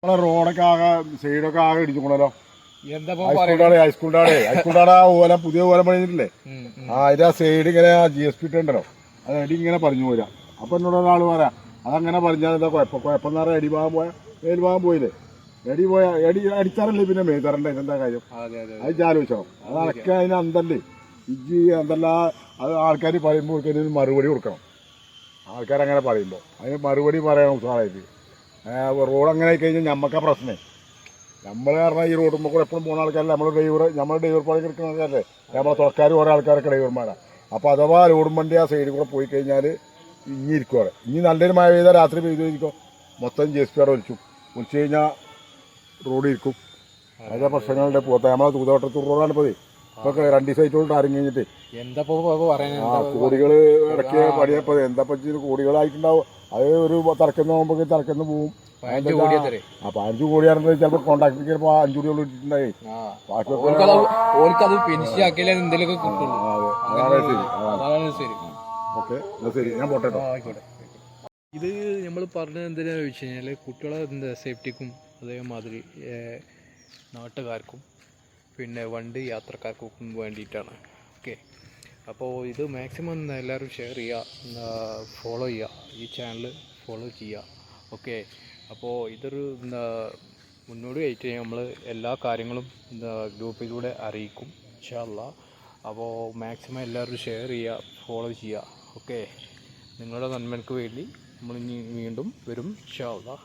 നമ്മളെ റോഡൊക്കെ ആകെ സൈഡൊക്കെ ആകെ ഇടിച്ചുകൊണ്ടല്ലോ. ഹൈസ്കൂളിന്റെ ഓല പുതിയ ഓല പണിഞ്ഞിട്ടില്ലേ? അതിന്റെ ആ സൈഡ് ഇങ്ങനെ GSP ഉണ്ടല്ലോ, അത് അടി ഇങ്ങനെ പറഞ്ഞു പോരാ. അപ്പൊ എന്നോട് ഒരാൾ പറയാ അതങ്ങനെ പറഞ്ഞാൽ എന്താ കുഴപ്പം എന്ന് അടിഭാഗം പോയാൽ മേൽഭാഗം പോയില്ലേ? അടിച്ചാറല്ലേ പിന്നെ മേത്തറണ്ടേ? എന്താ കാര്യം? അത് ആലോചിച്ചോ. അതൊക്കെ അതിന് അന്തല്ലേ എന്തല്ല. അത് ആൾക്കാർ പറയുമ്പോൾ മറുപടി കൊടുക്കണം. ആൾക്കാരങ്ങനെ പറയുമ്പോൾ അതിന് മറുപടി പറയണം ഉസാറായിട്ട്. റോഡ് അങ്ങനെ ആയി കഴിഞ്ഞാൽ ഞമ്മക്കാ പ്രശ്നമേ. നമ്മൾ കാരണം ഈ റോഡുമ്പോൾ കൂടെ എപ്പോഴും പോകുന്ന ആൾക്കാരല്ലേ നമ്മൾ ഡ്രൈവർ പണി എടുക്കുന്ന ആൾക്കാരല്ലേ? നമ്മളെ തുറക്കാർ കുറേ ആൾക്കാരൊക്കെ ഡ്രൈവർമാരാണ്. അപ്പോൾ അഥവാ ലോഡും വണ്ടി ആ സൈഡിൽ കൂടെ പോയി കഴിഞ്ഞാൽ ഇനി ഇരിക്കും അവിടെ. ഇനി നല്ലൊരു മഴ പെയ്താൽ രാത്രി പെയ്തിരിക്കും, മൊത്തം GSP അവിടെ ഒലിച്ചു കഴിഞ്ഞാൽ റോഡ് ഇരിക്കും. അതിൻ്റെ പ്രശ്നങ്ങളുടെ പോകത്ത നമ്മളെ തൂതവട്ടത്തൂർ റോഡാണ് ഇപ്പോൾ. ഇപ്പോൾ 2 ദിവസമായിട്ടുള്ള ആരും കഴിഞ്ഞിട്ട് കോടികൾ ഇടയ്ക്ക് പണിയപ്പോൾ എന്താ കോടികളായിട്ടുണ്ടാവും. അത് ഒരു തറക്കുന്ന പോകുമ്പോൾ തറക്കുന്ന പോവും. 5 കോടിയാണെന്ന് ചിലപ്പോൾ കോൺട്രാക്ടർ ചിലപ്പോൾ 5 കോടിയോളം ഇട്ടിട്ടുണ്ടായി. ശരി, ഞാൻ പോട്ടെ. ഇത് നമ്മൾ പറഞ്ഞത് എന്തിനാണെന്ന് വെച്ച് കഴിഞ്ഞാൽ കുട്ടികളെ സേഫ്റ്റിക്കും അതേമാതിരി നാട്ടുകാർക്കും പിന്നെ വണ്ടി യാത്രക്കാർക്കും വേണ്ടിയിട്ടാണ്. ഓക്കെ, അപ്പോൾ ഇത് മാക്സിമം എല്ലാവരും ഷെയർ ചെയ്യുക, ഫോളോ ചെയ്യുക, ഈ ചാനൽ ഫോളോ ചെയ്യുക. ഓക്കെ, അപ്പോൾ ഇതൊരു മുന്നോടിയായിട്ട് നമ്മൾ എല്ലാ കാര്യങ്ങളും ഗ്രൂപ്പിലൂടെ അറിയിക്കും ഇൻഷാ അല്ലാഹ്. അപ്പോൾ മാക്സിമം എല്ലാവരും ഷെയർ ചെയ്യുക, ഫോളോ ചെയ്യുക. ഓക്കെ, നിങ്ങളുടെ നന്മയ്ക്ക് വേണ്ടി നമ്മൾ ഇനി വീണ്ടും വരും ഇൻഷാ അല്ലാഹ്.